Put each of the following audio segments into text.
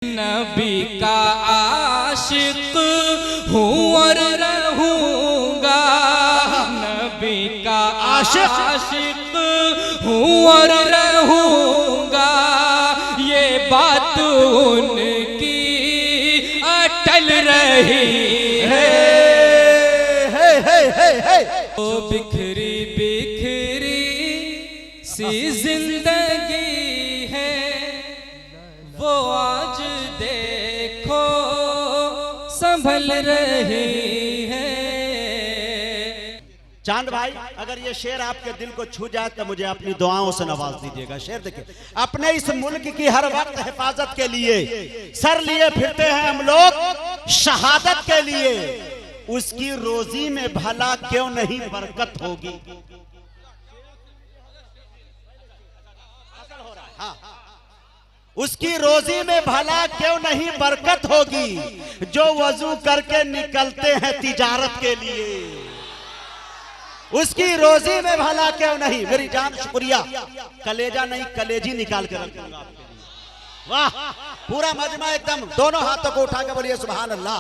नबी का आशिक हूँ और रहूँगा, नबी का आशिक हूँ और रहूँगा, ये बात उनकी अटल रही है। वो बिखरी बिखरी सी जिंदगी है, वो आज देखो संभल रही है। चांद भाई, अगर ये शेर आपके दिल को छू जाए तो मुझे अपनी दुआओं से नवाज दीजिएगा। शेर देखिए, अपने इस मुल्क की हर वक्त हिफाजत के लिए सर लिए फिरते हैं हम लोग शहादत के लिए, उसकी रोजी में भला क्यों नहीं बरकत होगी। उसकी रोजी में भला क्यों नहीं बरकत होगी, जो वजू करके निकलते हैं तिजारत के लिए, उसकी रोजी में भला क्यों नहीं। मेरी जान शुक्रिया, कलेजा नहीं कलेजी निकाल के रख दूंगा आपके लिए। वाह, पूरा मजमा एकदम दोनों हाथों को उठा के बोलिए सुभान अल्लाह।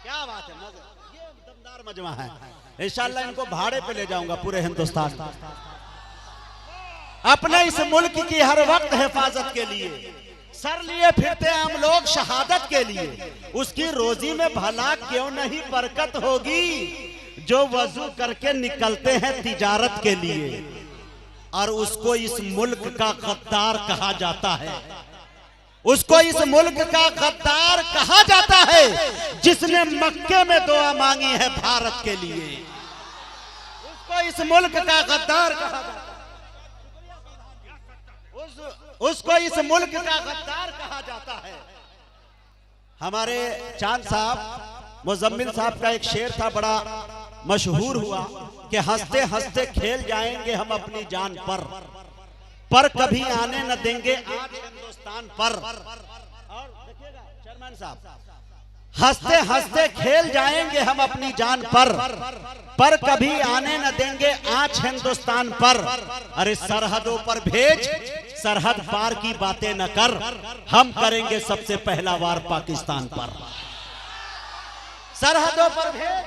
क्या बात है, ये दमदार मजमा है। इंशाअल्लाह इनको भाड़े पे ले जाऊंगा पूरे हिंदुस्तान। अपने इस मुल्क की हर वक्त हिफाजत के लिए सर लिए फिरते हैं हम लोग शहादत के लिए, उसकी रोजी में भला क्यों नहीं बरकत होगी, जो वजू करके निकलते हैं तिजारत के लिए। और उसको इस मुल्क का गद्दार कहा जाता है, उसको इस मुल्क का गद्दार कहा जाता है, जिसने मक्के में दुआ मांगी है भारत के लिए, उसको इस मुल्क का गद्दार कहा जाता है, उसको इस मुल्क का गद्दार कहा जाता है। हमारे चांद साहब मुजम्मिल साहब का एक शेर था, बड़ा मशहूर हुआ कि हंसते हंसते खेल जाएंगे हम अपनी जान पर कभी आने न देंगे आज हिंदुस्तान पर। और देखिएगा चेयरमैन साहब, हंसते हंसते खेल जाएंगे हम अपनी जान पर कभी आने न देंगे आज हिंदुस्तान पर। अरे सरहदों पर भेज, सरहद पार की बातें न कर, हम करेंगे सबसे पहला वार पाकिस्तान पर। सरहदों पर भेज,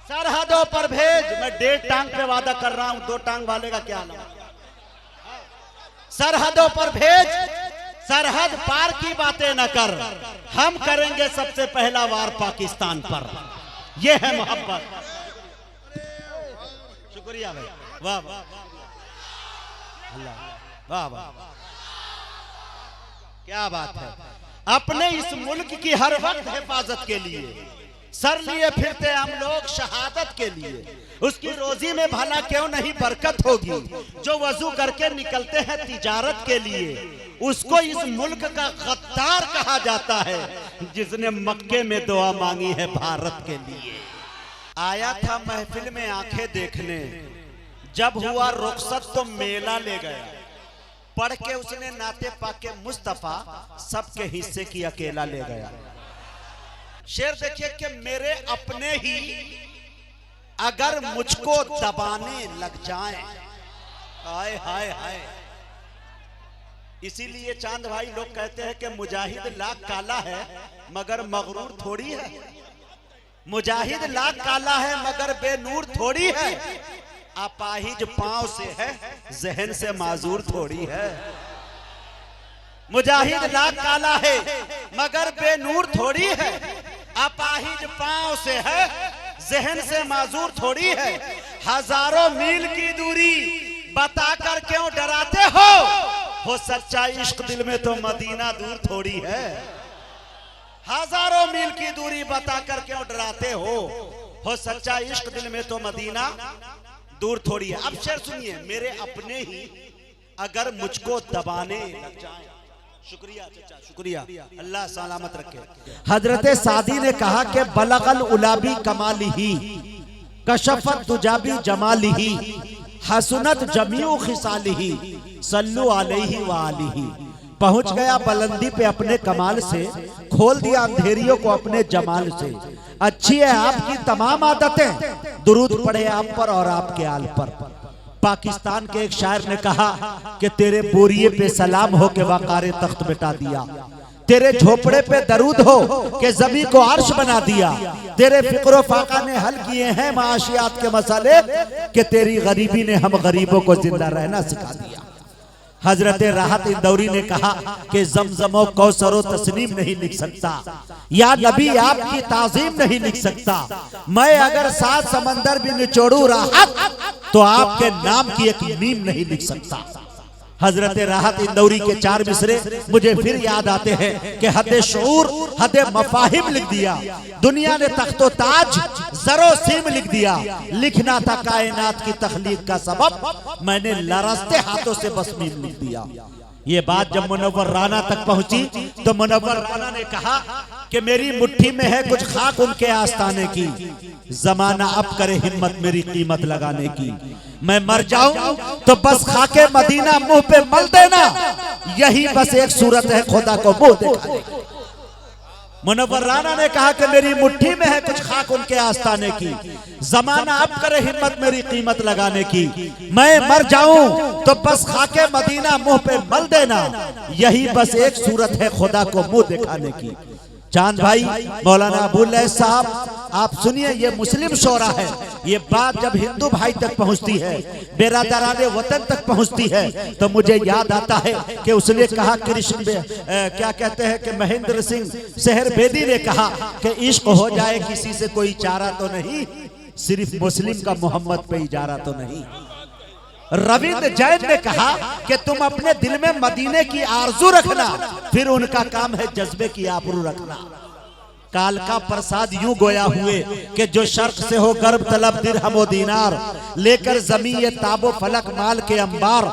सरहदों पर भेज। मैं 1.5 टांग पे वादा कर रहा हूं, 2 टांग वाले का क्या हाल है। सरहदों पर भेज, सरहद पार की बातें न कर, हम करेंगे सबसे पहला वार पाकिस्तान पर। यह है मोहब्बत। शुक्रिया भाई, वाह वाह अल्लाह, वाह वाह, क्या बात है। अपने इस मुल्क की हर वक्त हिफाजत के लिए सर लिए फिरते हम लोग शहादत के लिए, उसकी रोजी में भला क्यों नहीं बरकत होगी, जो वजू करके निकलते हैं तिजारत के लिए, उसको इस मुल्क का गद्दार कहा जाता है, जिसने मक्के में दुआ मांगी है भारत के लिए। आया था महफिल में आंखें देखने, जब हुआ रुखसत तो मेला ले गया, पढ़ के उसने नाते पाके मुस्तफा, सबके हिस्से की अकेला ले गया। शेर देखिए कि मेरे अपने ही अगर मुझको दबाने लग जाएं, हाय हाय हाय। इसीलिए चांद भाई लोग कहते हैं कि मुजाहिद लाख काला है मगर मगरूर थोड़ी है, मुजाहिद लाख काला है मगर बेनूर थोड़ी है, अपाहिज पांव से है जहन से माजूर थोड़ी है। मुजाहिद लाख काला है मगर बेनूर थोड़ी है, अपाहिज पांव से है जहन से माजूर थोड़ी है। हजारों मील की दूरी बताकर क्यों डराते हो सच्चा इश्क दिल में तो मदीना दूर थोड़ी है। हजारों मील की दूरी बताकर क्यों डराते हो सच्चा इश्क दिल में तो मदीना दूर थोड़ी है। अब शेर सुनिए, मेरे अपने ही अगर मुझको दबाने लग जाएं। शुक्रिया चाचा, शुक्रिया, अल्लाह सलामत रखे। हजरत सादी ने कहा कि बलगल उलाबी कमालिही कशफत दुजाबी जमालिही हसनत जमीउ खिसालिही सल्लु अलैहि व आलिही। पहुंच गया बुलंदी पे अपने कमाल से, खोल दिया अंधेरियों को अपने जमाल से। अच्छी है आपकी तमाम आदतें, दुरूद पढ़े आप पर और आपके आल पर। पाकिस्तान के एक शायर ने कहा कि तेरे बोरिए पे सलाम हो के वकारे तख्त बिठा दिया, तेरे झोपड़े पे दरूद हो कि जमीन को अर्श बना दिया, तेरे फिक्र फाका ने हल किए हैं माशियात के मसाले कि तेरी गरीबी ने हम गरीबों को जिंदा रहना सिखा दिया। हजरत राहत इंदौरी ने कहा कि जमजमो कौसरो तस्नीम नहीं लिख सकता, या नबी आपकी ताजीम नहीं लिख सकता, मैं अगर 7 समंदर भी निचोड़ू राहत तो आपके नाम की एक मीम नहीं लिख सकता। हजरत राहत इंदौरी के 4 मिसरे मुझे फिर याद आते हैं कि हद शऊर हद मफाहिम लिख दिया, दुनिया ने तख्तो ताज जरो सीम लिख दिया, लिखना था कायनात की तख्लीक का सबब, मैंने लरसते हाथों से बस मीम लिख दिया। ये बात जब मुनव्वर राना तक पहुंची तो मुनव्वर राना ने कहा कि मेरी मुट्ठी में है कुछ खाक उनके आस्ताने की, जमाना अब करे हिम्मत मेरी कीमत लगाने की, मैं मर जाऊं तो बस खाके मदीना मुंह पे मल देना, यही बस एक सूरत है खुदा को मुंह दिखाने की। मुनव्वर राना ने कहा कि मेरी मुट्ठी में है कुछ खाक उनके आस्ताने की, जमाना अब करे हिम्मत मेरी कीमत लगाने की, मैं मर जाऊं तो बस खाके मदीना मुंह पे मल देना, यही बस एक सूरत है खुदा को मुंह दिखाने की। चांद भाई मौलाना अबुल साहब आप सुनिए, ये मुस्लिम शोरा है, ये बात जब हिंदू भाई तक पहुंचती है, बेरादराने वतन तक पहुंचती है, तो मुझे याद आता है कि उसने कहा कृष्ण क्या कहते हैं कि महेंद्र सिंह शहर बेदी ने कहा कि इश्क हो जाए किसी से कोई चारा तो नहीं, सिर्फ मुस्लिम का मोहम्मद पे इजारा तो नहीं। रविंद्र जैन ने कहा कि तुम अपने दिल में मदीने की आरजू रखना, फिर उनका काम है जज्बे की आबरू रखना। काल का प्रसाद यूं गोया हुए कि जो शर्क से हो गर्ब तलब दिरहम दीनार, लेकर जमी ये ताबो फलक माल के अंबार,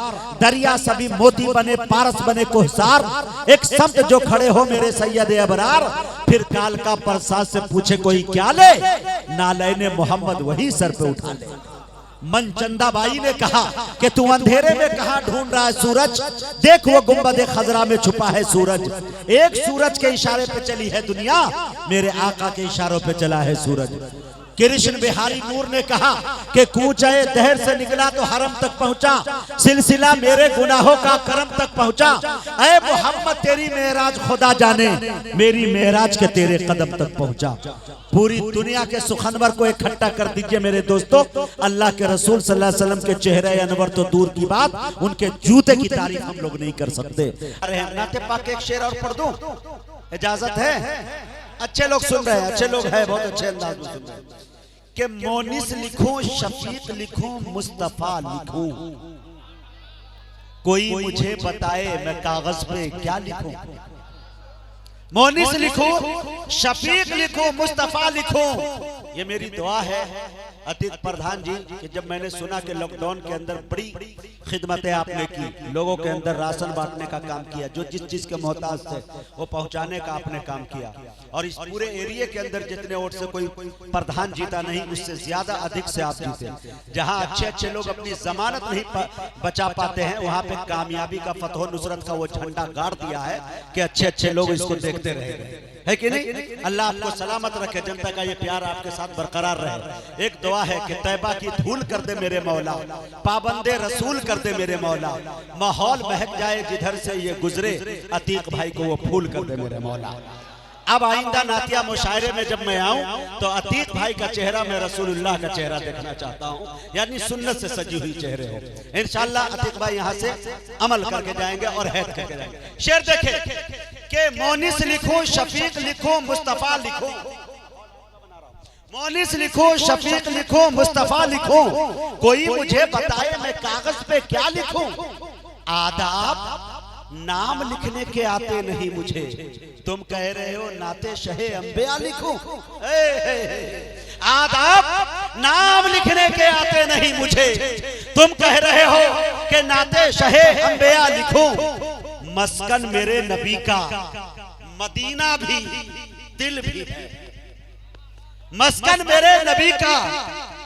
दरिया सभी मोती बने पारस बने कोहसार, एक समत जो खड़े हो मेरे सैयद अबरार, फिर काल का प्रसाद से पूछे कोई क्या ले, नालैने मोहम्मद वही सर पे उठा ले। मनचंदा बाई ने कहा कि तू अंधेरे में कहां ढूंढ रहा है सूरज, देख वो गुंबद खजरा में छुपा है सूरज, एक सूरज के इशारे पे चली है दुनिया, मेरे आका के इशारों पे चला है सूरज। कृष्ण बिहारी नूर ने कहा कि कूचे दहर से निकला तो हरम तक पहुंचा, सिलसिला मेरे गुनाहों का करम तक पहुंचा, ऐ मोहम्मद तेरी मेराज खुदा जाने, मेरी मेराज के तेरे कदम तक पहुंचा। पूरी दुनिया के सुखनवर को इकट्ठा कर दीजिए मेरे दोस्तों, अल्लाह के रसूल सल्लल्लाहु अलैहि वसल्लम के चेहरे अनवर तो दूर की बात, उनके जूते की तारीफ हम लोग नहीं कर सकते। अरे नाते पाक एक शेर और पढ़ दूं, इजाजत है? अच्छे लोग सुन रहे हैं, अच्छे लोग हैं, बहुत अच्छे अंदाज में सुन रहे हैं कि मोनिस लिखूं, शफीक लिखूं, मुस्तफा लिखूं, कोई मुझे बताए मैं कागज पे क्या लिखूं। मोनिस लिखूं, शफीक लिखूं, मुस्तफा लिखूं, ये मेरी दुआ है अतीक प्रधान जी कि जब मैंने सुना कि लॉकडाउन के अंदर बड़ी खिदमतें आपने की, लोगों के अंदर राशन बांटने का काम किया, जो जिस चीज के मोहताज थे वो पहुंचाने का आपने काम किया, और इस पूरे एरिया के अंदर जितने वोट से कोई प्रधान जीता नहीं, उससे ज्यादा अधिक से आप जीते। जहां अच्छे अच्छे लोग अपनी जमानत नहीं बचा पाते हैं, वहां पे कामयाबी का फतह नुसरत का वो झंडा गाड़ दिया है कि अच्छे अच्छे लोग इसको देखते रहे, है कि नहीं? अल्लाह आपको सलामत रखे, जनता का ये प्यार आपके साथ बरकरार रहे। एक दुआ है कि तैबा की धूल कर दे मेरे मौला, पाबंदे रसूल कर दे मेरे मौला, माहौल महक जाए जिधर से ये गुजरे, अतीक भाई को वो फूल कर दे मेरे मौला। अब आइंदा नातिया मुशायरे में जब मैं आऊं तो अतीक भाई का चेहरा मैं रसूलुल्लाह का चेहरा देखना चाहता हूं, यानी सुन्नत से सजी हुई चेहरे हो। इंशाअल्लाह अतीक भाई यहां से अमल करके जाएंगे और हैत करके जाएंगे। शेर देखे कि मोनिस लिखूं, शफीक लिखूं, मुस्तफा लिखूं, मोनिस लिखूं, शफीक लिखूं, मुस्तफा लिखूं, कोई मुझे बताए मैं कागज पे क्या लिखूं। आदाब नाम लिखने के आते नहीं मुझे, तुम कह रहे हो नाते शहे अंबिया लिखूं। आदाब नाम लिखने के आते नहीं मुझे, तुम कह रहे हो कि नाते शहे अंबिया लिखूं। मस्कन मेरे नबी का मदीना भी दिल भी है, मस्कन मेरे नबी का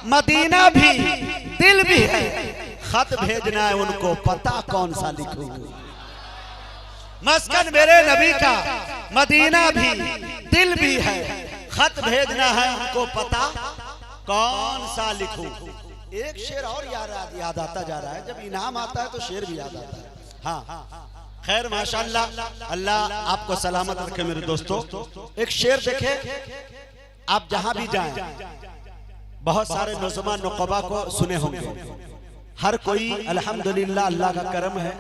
मदीना भी दिल भी है, खत भेजना है उनको पता कौन सा लिखूं। मस्कन मेरे नबी का मदीना भी दिल भी है, खत भेजना है उनको पता कौन सा लिखूं। एक शेर और याद आता जा रहा है, जब इनाम आता है तो शेर भी याद आता है। हाँ खैर माशाअल्लाह, अल्लाह आपको सलामत रखे मेरे दोस्तों। एक शेर देखे, आप जहां भी जाएं, बहुत सारे नौजवान नुकबा को सुने होंगे, हर कोई अल्हम्दुलिल्लाह अल्लाह का करम है,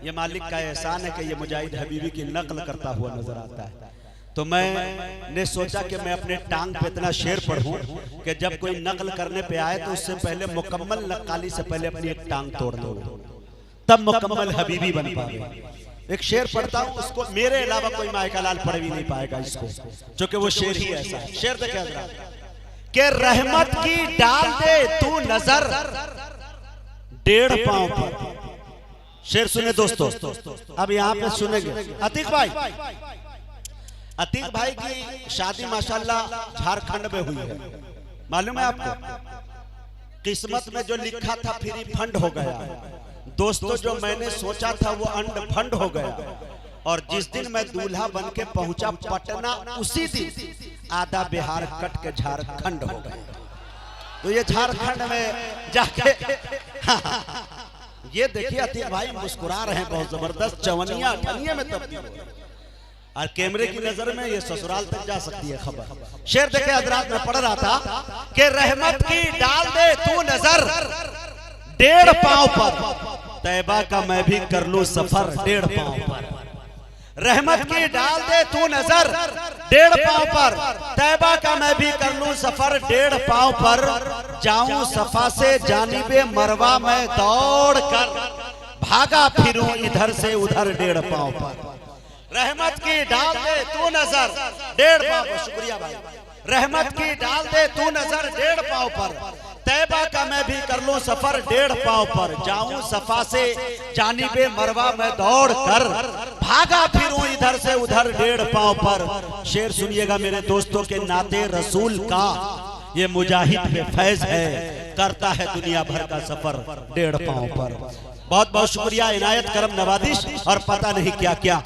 ये मालिक का एहसान है कि ये मुजाहिद हबीबी की नकल करता हुआ नजर आता है। तो मैंने सोचा कि मैं अपने टांग पे इतना शेर पढ़ूं कि जब कोई नकल करने पे आए तो उससे पहले मुकम्मल नक्काली से पहले अपनी एक टांग तोड़ दो, तब मुकम्मल हबीबी बन पाए। एक शेर पढ़ता हूं, उसको मेरे अलावा कोई मायका लाल पढ़ भी नहीं पाएगा इसको, क्योंकि वो शेर ही ऐसा है। शेर देखे हज़रात के रहमत की डाल दे तू नजर 1.5 पांव पर। शेर सुने दोस्तों, अब यहाँ पे सुनेंगे। अतीक भाई की शादी माशाल्लाह झारखंड में हुई है, मालूम है आपको? किस्मत में जो लिखा था फ्री फंड हो गया दोस्तों, जो मैंने सोचा था वो अंड फंड हो गया। और जिस दिन मैं दूल्हा बन के पहुंचा पटना, उसी दिन आधा बिहार कट के झारखंड हो गया। तो ये झारखंड में जाके ये देखिए अतीक भाई मुस्कुरा रहे हैं बहुत जबरदस्त, चवनिया अठनिया में तब्दील हो रही है। और कैमरे की नजर में ये ससुराल तक जा सकती है खबर। शेर देखे हज़रात, में पढ़ रहा था कि रहमत की डाल दे तू नजर 1.5 पांव पर, तैबा का मैं भी कर लूं सफर 1.5 पांव पर। रहमत की डाल दे तू नजर 1.5 पांव पर, तैबा का मैं भी कर लूं सफर 1.5 पांव पर। जाऊं सफा से जानिबे मरवा में दौड़ कर, भागा फिरूं इधर से उधर 1.5 पांव पर। रहमत की डाल दे तू नजर 1.5 पांव पर। शुक्रिया भाई। रहमत की डाल दे तू नजर 1.5 पांव पर, तैबा का मैं भी कर लूं सफर 1.5 पांव पर। जाऊं सफा से जानिबे मरवा में दौड़ कर, भागा फिरूं इधर से उधर 1.5 पांव पर। शेर सुनिएगा मेरे दोस्तों के नाते रसूल का ये मुजाहिद पे फैज है, करता है दुनिया भर का सफर 1.5 पांव पर। बहुत बहुत शुक्रिया, इनायत करम नवाजिश और पता नहीं क्या क्या।